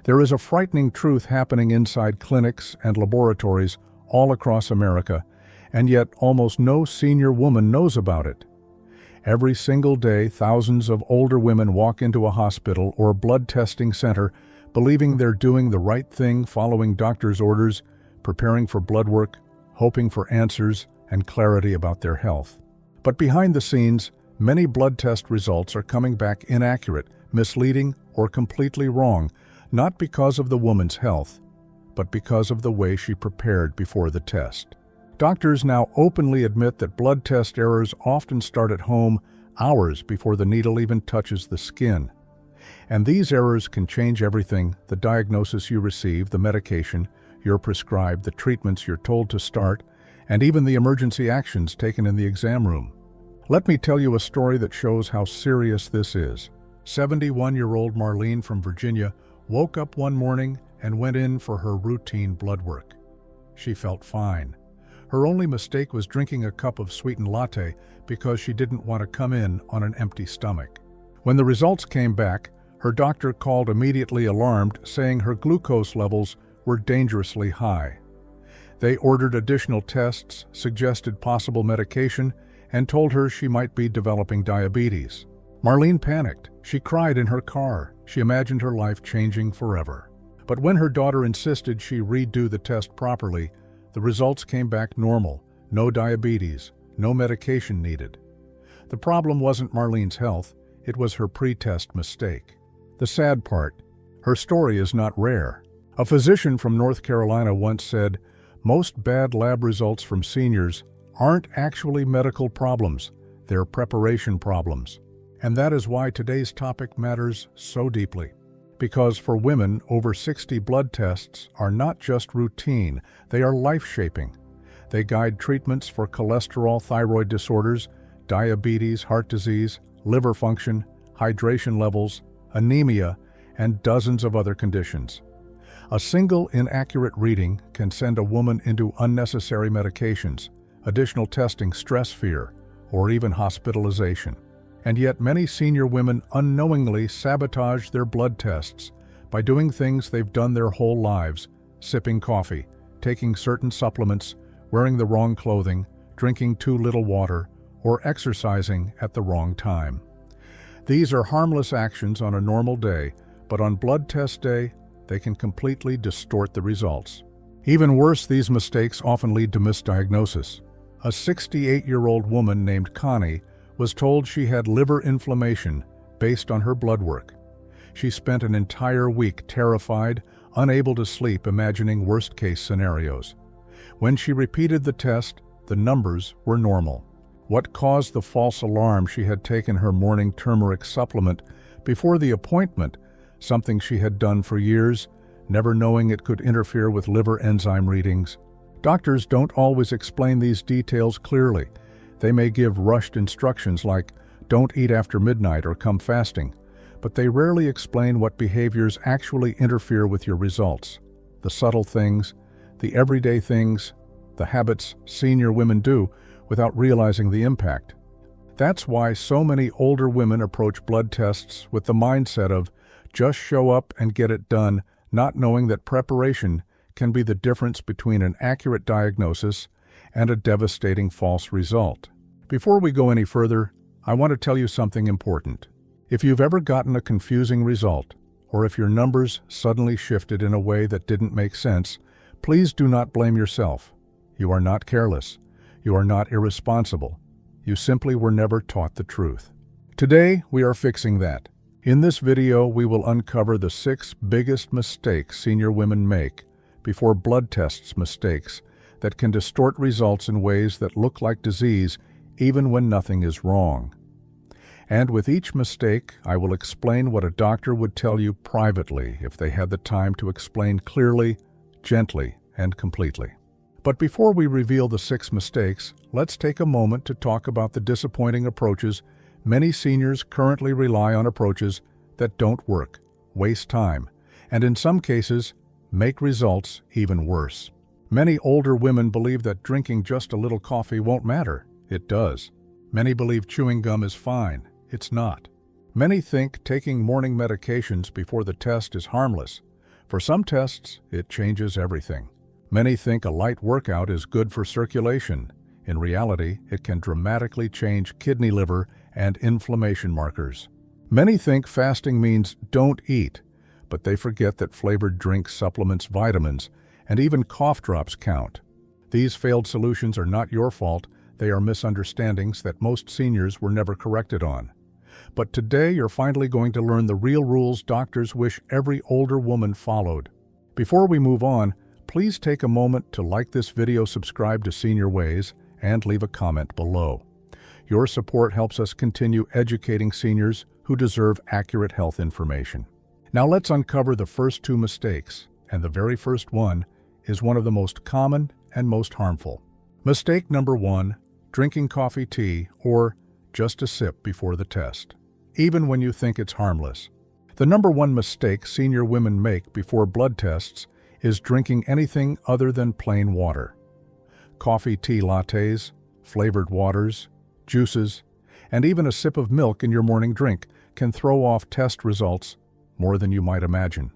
There is a frightening truth happening inside clinics and laboratories all across America, and yet almost no senior woman knows about it. Every single day, thousands of older women walk into a hospital or blood testing center believing they're doing the right thing, following doctor's orders, preparing for blood work, hoping for answers and clarity about their health. But behind the scenes, many blood test results are coming back inaccurate, misleading, or completely wrong, not because of the woman's health, but because of the way she prepared before the test. Doctors now openly admit that blood test errors often start at home hours before the needle even touches the skin. And these errors can change everything: the diagnosis you receive, the medication you're prescribed, the treatments you're told to start, and even the emergency actions taken in the exam room. Let me tell you a story that shows how serious this is. 71-year-old Marlene from Virginia woke up one morning and went in for her routine blood work. She felt fine. Her only mistake was drinking a cup of sweetened latte because she didn't want to come in on an empty stomach. When the results came back, her doctor called immediately alarmed, saying her glucose levels were dangerously high. They ordered additional tests, suggested possible medication, and told her she might be developing diabetes. Marlene panicked. She cried in her car. She imagined her life changing forever. But when her daughter insisted she redo the test properly, the results came back normal: no diabetes, no medication needed. The problem wasn't Marlene's health, it was her pre-test mistake. The sad part, her story is not rare. A physician from North Carolina once said, "Most bad lab results from seniors aren't actually medical problems, they're preparation problems." And that is why today's topic matters so deeply. Because for women, over 60 blood tests are not just routine, they are life-shaping. They guide treatments for cholesterol, thyroid disorders, diabetes, heart disease, liver function, hydration levels, anemia, and dozens of other conditions. A single inaccurate reading can send a woman into unnecessary medications, additional testing, stress, fear, or even hospitalization. And yet many senior women unknowingly sabotage their blood tests by doing things they've done their whole lives: sipping coffee, taking certain supplements, wearing the wrong clothing, drinking too little water, or exercising at the wrong time. These are harmless actions on a normal day, but on blood test day, they can completely distort the results. Even worse, these mistakes often lead to misdiagnosis. A 68-year-old woman named Connie was told she had liver inflammation based on her blood work. She spent an entire week terrified, unable to sleep, imagining worst-case scenarios. When she repeated the test, the numbers were normal. What caused the false alarm? She had taken her morning turmeric supplement before the appointment, something she had done for years, never knowing it could interfere with liver enzyme readings. Doctors don't always explain these details clearly. They may give rushed instructions like, "Don't eat after midnight" or "come fasting," but they rarely explain what behaviors actually interfere with your results. The subtle things, the everyday things, the habits senior women do without realizing the impact. That's why so many older women approach blood tests with the mindset of, just show up and get it done, not knowing that preparation can be the difference between an accurate diagnosis and a devastating false result. Before we go any further, I want to tell you something important. If you've ever gotten a confusing result, or if your numbers suddenly shifted in a way that didn't make sense, please do not blame yourself. You are not careless. You are not irresponsible. You simply were never taught the truth. Today, we are fixing that. In this video, we will uncover the 6 biggest mistakes senior women make before blood tests, mistakes that can distort results in ways that look like disease even when nothing is wrong. And with each mistake, I will explain what a doctor would tell you privately if they had the time to explain clearly, gently, and completely. But before we reveal the 6 mistakes, let's take a moment to talk about the disappointing approaches. Many seniors currently rely on approaches that don't work, waste time, and in some cases, make results even worse. Many older women believe that drinking just a little coffee won't matter. It does. Many believe chewing gum is fine. It's not. Many think taking morning medications before the test is harmless, For some tests, it changes everything. Many think a light workout is good for circulation. In reality, it can dramatically change kidney, liver, and inflammation markers. Many think fasting means don't eat, but they forget that flavored drinks, supplements, vitamins, and even cough drops count. These failed solutions are not your fault. They are misunderstandings that most seniors were never corrected on. But today you're finally going to learn the real rules doctors wish every older woman followed. Before we move on, please take a moment to like this video, subscribe to Senior Ways, and leave a comment below. Your support helps us continue educating seniors who deserve accurate health information. Now let's uncover the first two mistakes, and the very first one is one of the most common and most harmful. Mistake number 1, drinking coffee, tea, or just a sip before the test, even when you think it's harmless. The number one mistake senior women make before blood tests is drinking anything other than plain water. Coffee, tea, lattes, flavored waters, juices, and even a sip of milk in your morning drink can throw off test results more than you might imagine.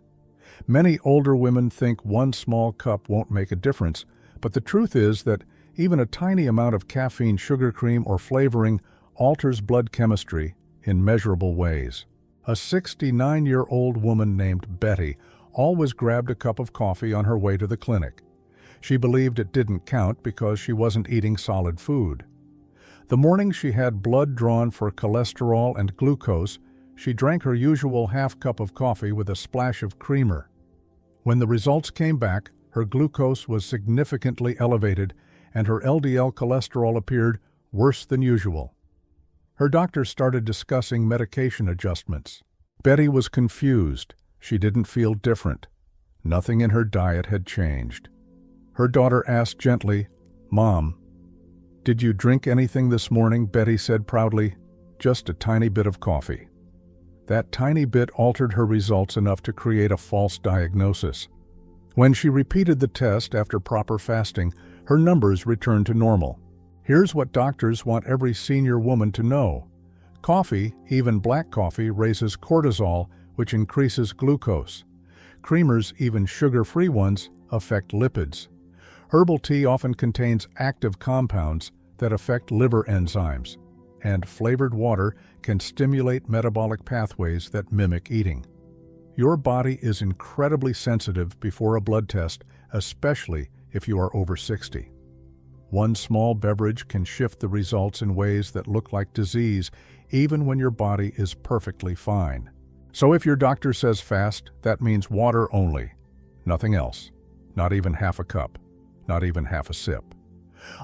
Many older women think one small cup won't make a difference, but the truth is that even a tiny amount of caffeine, sugar cream, or flavoring alters blood chemistry in measurable ways. A 69-year-old woman named Betty always grabbed a cup of coffee on her way to the clinic. She believed it didn't count because she wasn't eating solid food. The morning she had blood drawn for cholesterol and glucose, she drank her usual half cup of coffee with a splash of creamer. When the results came back, her glucose was significantly elevated and her LDL cholesterol appeared worse than usual. Her doctor started discussing medication adjustments. Betty was confused. She didn't feel different. Nothing in her diet had changed. Her daughter asked gently, "Mom, did you drink anything this morning?" Betty said proudly, "Just a tiny bit of coffee." That tiny bit altered her results enough to create a false diagnosis. When she repeated the test after proper fasting, her numbers returned to normal. Here's what doctors want every senior woman to know. Coffee, even black coffee, raises cortisol, which increases glucose. Creamers, even sugar-free ones, affect lipids. Herbal tea often contains active compounds that affect liver enzymes, and flavored water can stimulate metabolic pathways that mimic eating. Your body is incredibly sensitive before a blood test, especially if you are over 60. One small beverage can shift the results in ways that look like disease, even when your body is perfectly fine. So if your doctor says fast, that means water only. Nothing else. Not even half a cup. Not even half a sip.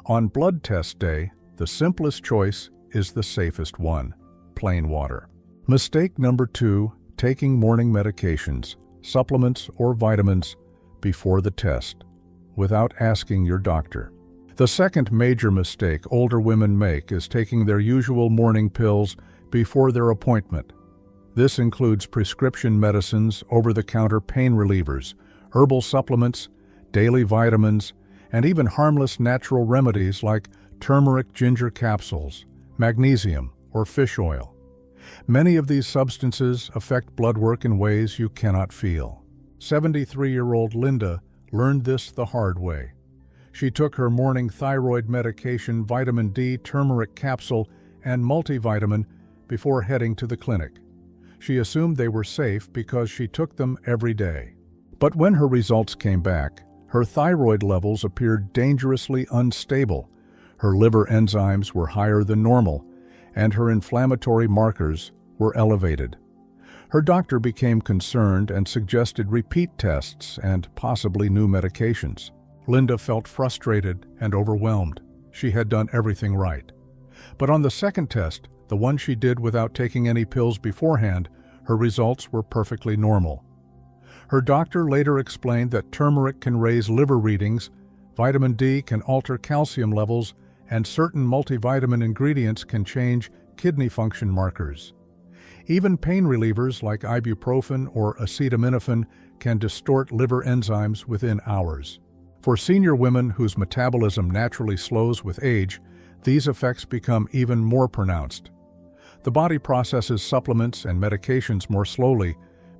On blood test day, the simplest choice is the safest one: plain water. Mistake number 2, taking morning medications, supplements, or vitamins before the test, without asking your doctor. The second major mistake older women make is taking their usual morning pills before their appointment. This includes prescription medicines, over-the-counter pain relievers, herbal supplements, daily vitamins, and even harmless natural remedies like turmeric ginger capsules, magnesium, or fish oil. Many of these substances affect blood work in ways you cannot feel. 73-year-old Linda learned this the hard way. She took her morning thyroid medication, vitamin D, turmeric capsule, and multivitamin before heading to the clinic. She assumed they were safe because she took them every day. But when her results came back, her thyroid levels appeared dangerously unstable. Her liver enzymes were higher than normal, and her inflammatory markers were elevated. Her doctor became concerned and suggested repeat tests and possibly new medications. Linda felt frustrated and overwhelmed. She had done everything right. But on the second test, the one she did without taking any pills beforehand, her results were perfectly normal. Her doctor later explained that turmeric can raise liver readings, vitamin D can alter calcium levels, and certain multivitamin ingredients can change kidney function markers. Even pain relievers like ibuprofen or acetaminophen can distort liver enzymes within hours. For senior women whose metabolism naturally slows with age, these effects become even more pronounced. The body processes supplements and medications more slowly,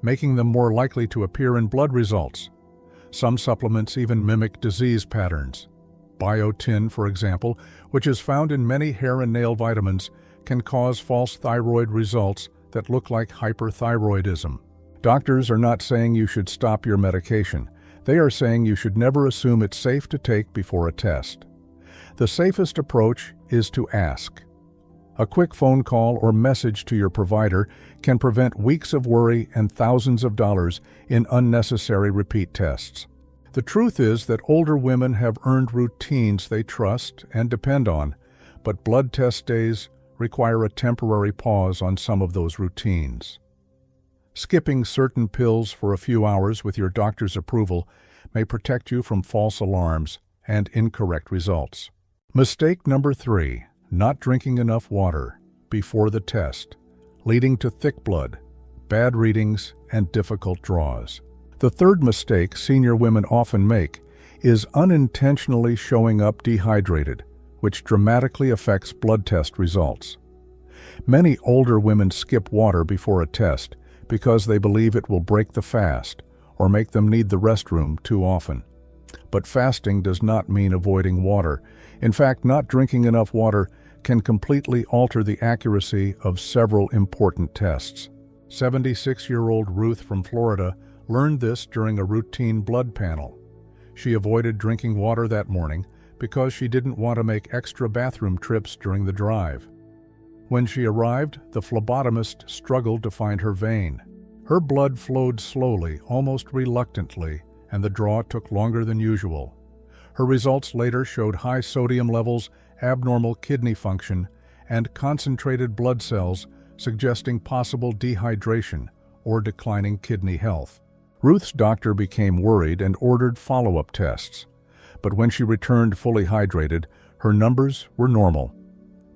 making them more likely to appear in blood results. Some supplements even mimic disease patterns. Biotin, for example, which is found in many hair and nail vitamins, can cause false thyroid results that look like hyperthyroidism. Doctors are not saying you should stop your medication. They are saying you should never assume it's safe to take before a test. The safest approach is to ask. A quick phone call or message to your provider can prevent weeks of worry and thousands of dollars in unnecessary repeat tests. The truth is that older women have earned routines they trust and depend on, but blood test days require a temporary pause on some of those routines. Skipping certain pills for a few hours with your doctor's approval may protect you from false alarms and incorrect results. Mistake number 3, not drinking enough water before the test, leading to thick blood, bad readings, and difficult draws. The third mistake senior women often make is unintentionally showing up dehydrated, which dramatically affects blood test results. Many older women skip water before a test because they believe it will break the fast or make them need the restroom too often. But fasting does not mean avoiding water. In fact, not drinking enough water can completely alter the accuracy of several important tests. 76-year-old Ruth from Florida learned this during a routine blood panel. She avoided drinking water that morning because she didn't want to make extra bathroom trips during the drive. When she arrived, the phlebotomist struggled to find her vein. Her blood flowed slowly, almost reluctantly, and the draw took longer than usual. Her results later showed high sodium levels, abnormal kidney function, and concentrated blood cells, suggesting possible dehydration or declining kidney health. Ruth's doctor became worried and ordered follow-up tests. But when she returned fully hydrated, her numbers were normal.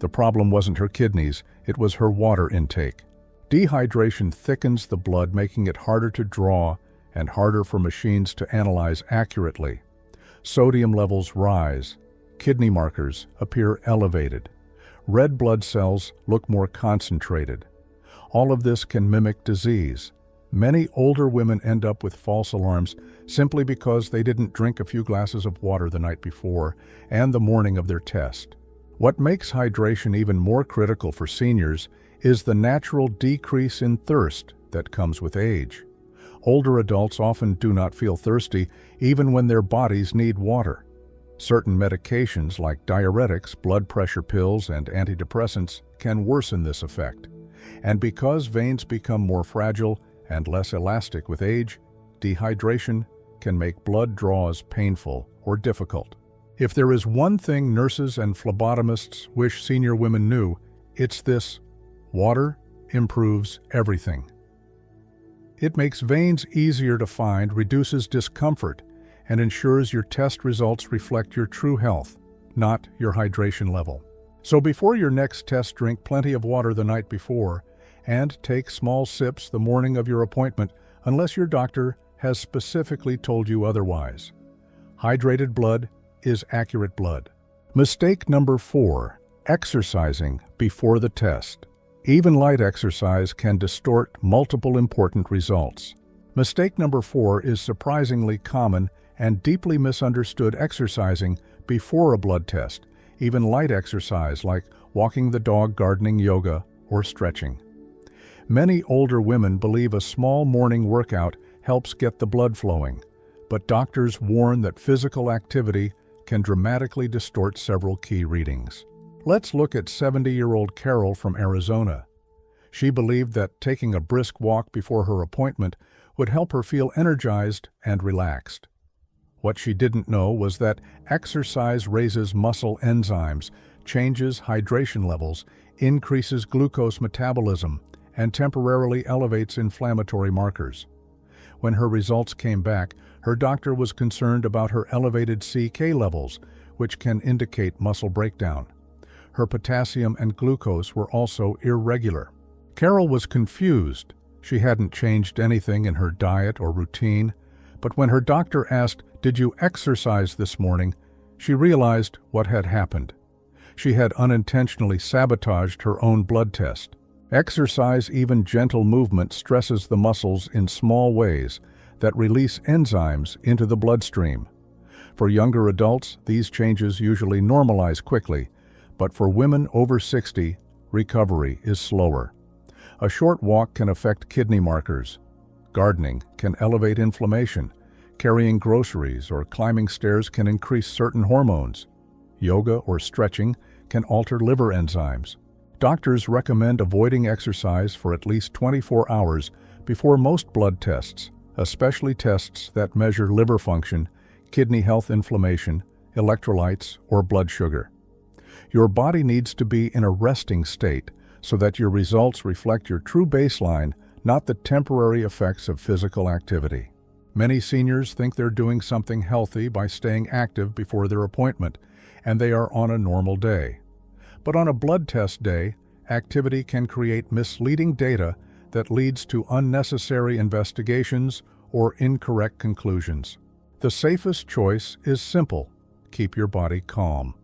The problem wasn't her kidneys, it was her water intake. Dehydration thickens the blood, making it harder to draw and harder for machines to analyze accurately. Sodium levels rise. Kidney markers appear elevated. Red blood cells look more concentrated. All of this can mimic disease. Many older women end up with false alarms simply because they didn't drink a few glasses of water the night before and the morning of their test. What makes hydration even more critical for seniors is the natural decrease in thirst that comes with age. Older adults often do not feel thirsty even when their bodies need water. Certain medications like diuretics, blood pressure pills, and antidepressants can worsen this effect. And because veins become more fragile and less elastic with age, dehydration can make blood draws painful or difficult. If there is one thing nurses and phlebotomists wish senior women knew, it's this: water improves everything. It makes veins easier to find, reduces discomfort, and ensures your test results reflect your true health, not your hydration level. So before your next test, drink plenty of water the night before, and take small sips the morning of your appointment unless your doctor has specifically told you otherwise. Hydrated blood is accurate blood. Mistake number 4, exercising before the test. Even light exercise can distort multiple important results. Mistake number 4 is surprisingly common and deeply misunderstood: exercising before a blood test, even light exercise like walking the dog, gardening, yoga, or stretching. Many older women believe a small morning workout helps get the blood flowing, but doctors warn that physical activity can dramatically distort several key readings. Let's look at 70-year-old Carol from Arizona. She believed that taking a brisk walk before her appointment would help her feel energized and relaxed. What she didn't know was that exercise raises muscle enzymes, changes hydration levels, increases glucose metabolism, and temporarily elevates inflammatory markers. When her results came back, her doctor was concerned about her elevated CK levels, which can indicate muscle breakdown. Her potassium and glucose were also irregular. Carol was confused. She hadn't changed anything in her diet or routine, but when her doctor asked, "Did you exercise this morning?" she realized what had happened. She had unintentionally sabotaged her own blood test. Exercise, even gentle movement, stresses the muscles in small ways that release enzymes into the bloodstream. For younger adults, these changes usually normalize quickly, but for women over 60, recovery is slower. A short walk can affect kidney markers. Gardening can elevate inflammation. Carrying groceries or climbing stairs can increase certain hormones. Yoga or stretching can alter liver enzymes. Doctors recommend avoiding exercise for at least 24 hours before most blood tests, especially tests that measure liver function, kidney health, inflammation, electrolytes, or blood sugar. Your body needs to be in a resting state so that your results reflect your true baseline, not the temporary effects of physical activity. Many seniors think they're doing something healthy by staying active before their appointment, and they are on a normal day. But on a blood test day, activity can create misleading data that leads to unnecessary investigations or incorrect conclusions. The safest choice is simple: keep your body calm.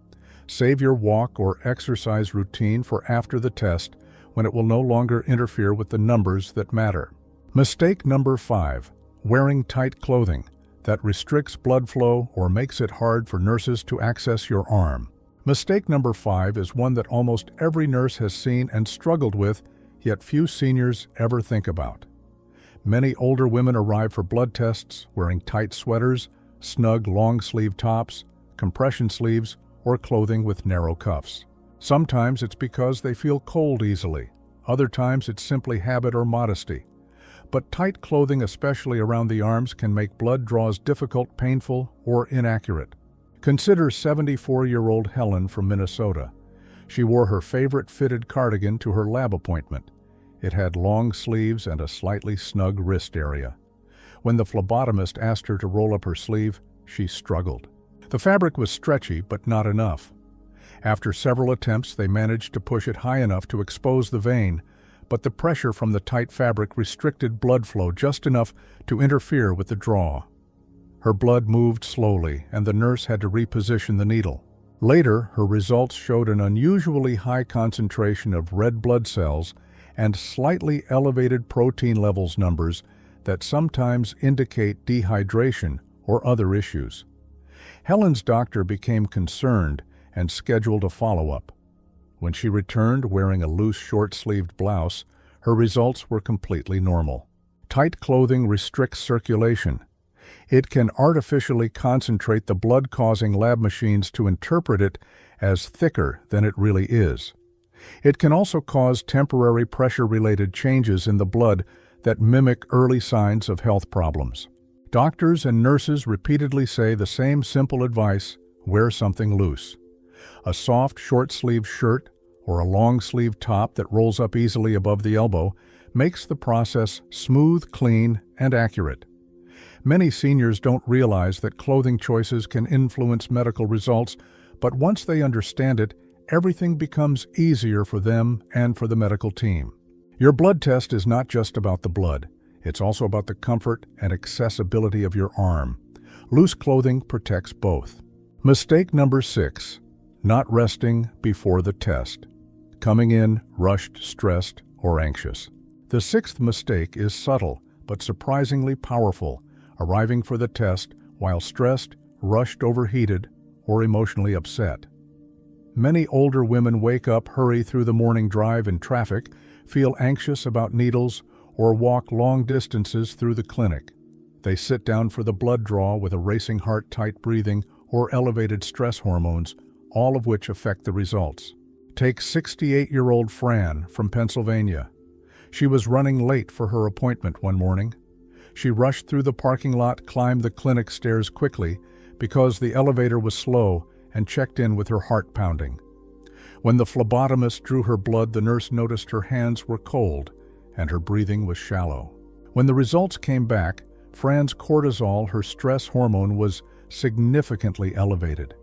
Save your walk or exercise routine for after the test, when it will no longer interfere with the numbers that matter. Mistake number 5: wearing tight clothing that restricts blood flow or makes it hard for nurses to access your arm. Mistake number 5 is one that almost every nurse has seen and struggled with, yet few seniors ever think about. Many older women arrive for blood tests wearing tight sweaters, snug long-sleeve tops, compression sleeves, or clothing with narrow cuffs. Sometimes it's because they feel cold easily. Other times it's simply habit or modesty. But tight clothing, especially around the arms, can make blood draws difficult, painful, or inaccurate. Consider 74-year-old Helen from Minnesota. She wore her favorite fitted cardigan to her lab appointment. It had long sleeves and a slightly snug wrist area. When the phlebotomist asked her to roll up her sleeve, she struggled. The fabric was stretchy, but not enough. After several attempts, they managed to push it high enough to expose the vein, but the pressure from the tight fabric restricted blood flow just enough to interfere with the draw. Her blood moved slowly, and the nurse had to reposition the needle. Later, her results showed an unusually high concentration of red blood cells and slightly elevated protein levels numbers that sometimes indicate dehydration or other issues. Helen's doctor became concerned and scheduled a follow-up. When she returned wearing a loose short-sleeved blouse, her results were completely normal. Tight clothing restricts circulation. It can artificially concentrate the blood, causing lab machines to interpret it as thicker than it really is. It can also cause temporary pressure-related changes in the blood that mimic early signs of health problems. Doctors and nurses repeatedly say the same simple advice: wear something loose. A soft, short-sleeved shirt or a long-sleeved top that rolls up easily above the elbow makes the process smooth, clean, and accurate. Many seniors don't realize that clothing choices can influence medical results, but once they understand it, everything becomes easier for them and for the medical team. Your blood test is not just about the blood. It's also about the comfort and accessibility of your arm. Loose clothing protects both. Mistake number 6: not resting before the test. Coming in rushed, stressed, or anxious. The 6th mistake is subtle but surprisingly powerful: arriving for the test while stressed, rushed, overheated, or emotionally upset. Many older women wake up, hurry through the morning drive in traffic, feel anxious about needles, or walk long distances through the clinic. They sit down for the blood draw with a racing heart, tight breathing, or elevated stress hormones, all of which affect the results. Take 68-year-old Fran from Pennsylvania. She was running late for her appointment one morning. She rushed through the parking lot, climbed the clinic stairs quickly because the elevator was slow, and checked in with her heart pounding. When the phlebotomist drew her blood, the nurse noticed her hands were cold and her breathing was shallow. When the results came back, Fran's cortisol, her stress hormone, was significantly elevated.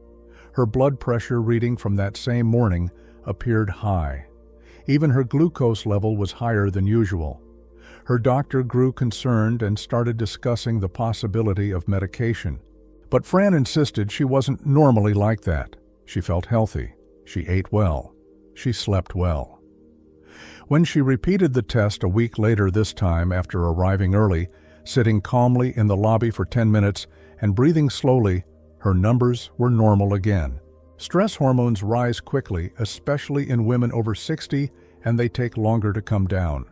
Her blood pressure reading from that same morning appeared high. Even her glucose level was higher than usual. Her doctor grew concerned and started discussing the possibility of medication. But Fran insisted she wasn't normally like that. She felt healthy. She ate well. She slept well. When she repeated the test a week later, this time after arriving early, sitting calmly in the lobby for 10 minutes, and breathing slowly, her numbers were normal again. Stress hormones rise quickly, especially in women over 60, and they take longer to come down.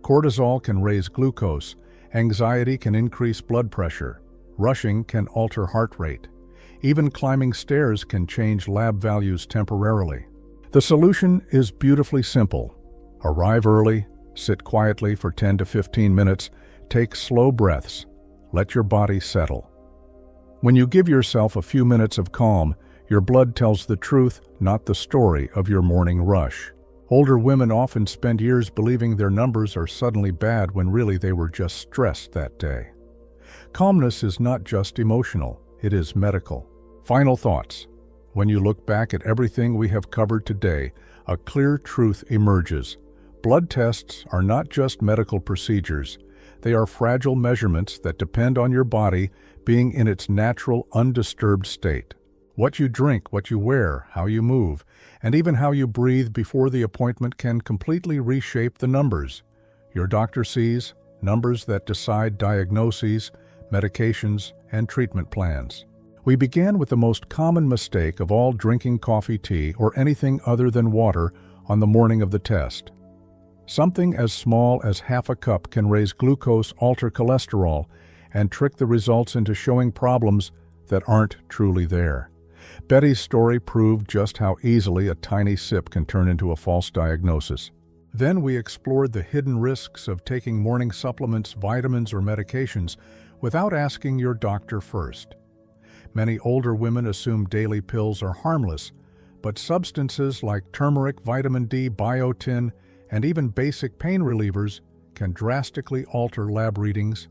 Cortisol can raise glucose, anxiety can increase blood pressure, rushing can alter heart rate. Even climbing stairs can change lab values temporarily. The solution is beautifully simple. Arrive early, sit quietly for 10 to 15 minutes, take slow breaths, let your body settle. When you give yourself a few minutes of calm, your blood tells the truth, not the story of your morning rush. Older women often spend years believing their numbers are suddenly bad when really they were just stressed that day. Calmness is not just emotional, it is medical. Final thoughts. When you look back at everything we have covered today, a clear truth emerges. Blood tests are not just medical procedures. They are fragile measurements that depend on your body being in its natural, undisturbed state. What you drink, what you wear, how you move, and even how you breathe before the appointment can completely reshape the numbers. Your doctor sees numbers that decide diagnoses, medications, and treatment plans. We began with the most common mistake of all: drinking coffee, tea, or anything other than water on the morning of the test. Something as small as half a cup can raise glucose, alter cholesterol, and trick the results into showing problems that aren't truly there. Betty's story proved just how easily a tiny sip can turn into a false diagnosis. Then we explored the hidden risks of taking morning supplements, vitamins, or medications without asking your doctor first. Many older women assume daily pills are harmless, but substances like turmeric, vitamin D, biotin, and even basic pain relievers can drastically alter lab readings.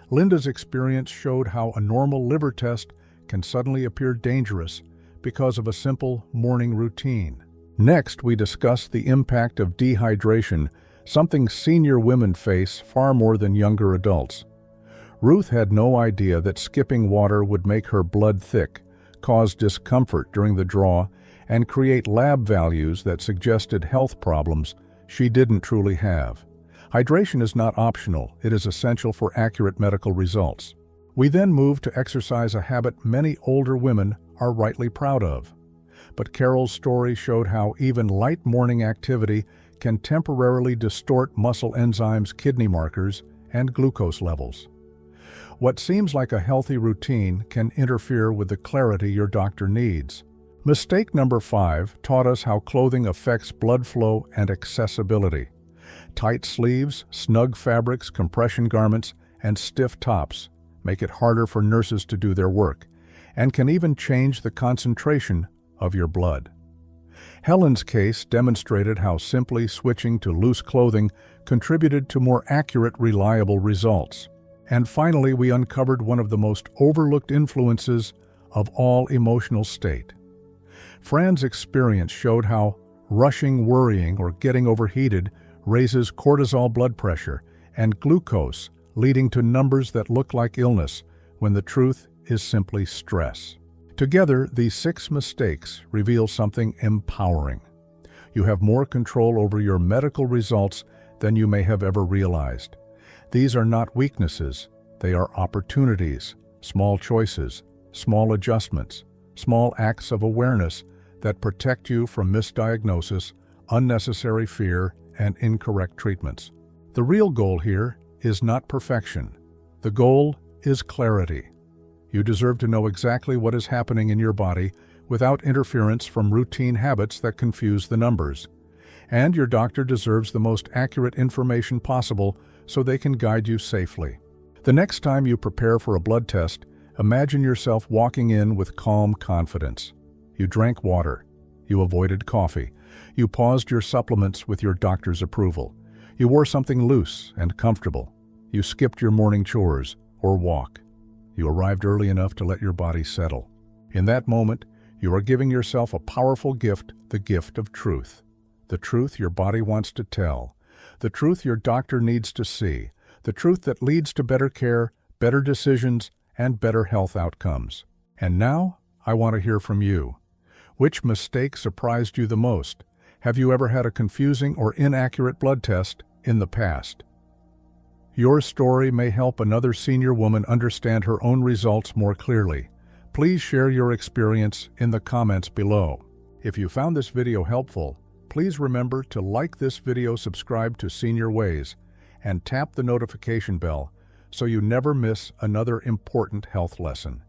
Linda's experience showed how a normal liver test can suddenly appear dangerous because of a simple morning routine. Next, we discussed the impact of dehydration, something senior women face far more than younger adults. Ruth had no idea that skipping water would make her blood thick, cause discomfort during the draw, and create lab values that suggested health problems she didn't truly have. Hydration is not optional, it is essential for accurate medical results. We then moved to exercise, a habit many older women are rightly proud of. But Carol's story showed how even light morning activity can temporarily distort muscle enzymes, kidney markers, and glucose levels. What seems like a healthy routine can interfere with the clarity your doctor needs. Mistake number 5 taught us how clothing affects blood flow and accessibility. Tight sleeves, snug fabrics, compression garments, and stiff tops make it harder for nurses to do their work, and can even change the concentration of your blood. Helen's case demonstrated how simply switching to loose clothing contributed to more accurate, reliable results. And finally, we uncovered one of the most overlooked influences of all: emotional state. Fran's experience showed how rushing, worrying, or getting overheated raises cortisol, blood pressure, and glucose, leading to numbers that look like illness when the truth is simply stress. Together, these 6 mistakes reveal something empowering. You have more control over your medical results than you may have ever realized. These are not weaknesses, they are opportunities, small choices, small adjustments, small acts of awareness that protect you from misdiagnosis, unnecessary fear, and incorrect treatments. The real goal here is not perfection. The goal is clarity. You deserve to know exactly what is happening in your body without interference from routine habits that confuse the numbers. And your doctor deserves the most accurate information possible so they can guide you safely. The next time you prepare for a blood test, imagine yourself walking in with calm confidence. You drank water. You avoided coffee. You paused your supplements with your doctor's approval. You wore something loose and comfortable. You skipped your morning chores or walk. You arrived early enough to let your body settle. In that moment, you are giving yourself a powerful gift, the gift of truth. The truth your body wants to tell. The truth your doctor needs to see. The truth that leads to better care, better decisions, and better health outcomes. And now, I want to hear from you. Which mistake surprised you the most? Have you ever had a confusing or inaccurate blood test in the past? Your story may help another senior woman understand her own results more clearly. Please share your experience in the comments below. If you found this video helpful, please remember to like this video, subscribe to Senior Ways, and tap the notification bell so you never miss another important health lesson.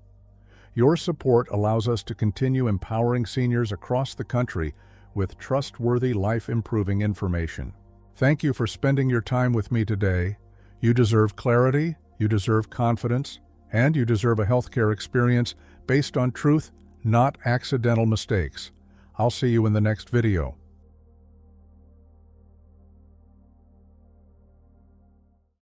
Your support allows us to continue empowering seniors across the country with trustworthy, life-improving information. Thank you for spending your time with me today. You deserve clarity, you deserve confidence, and you deserve a healthcare experience based on truth, not accidental mistakes. I'll see you in the next video.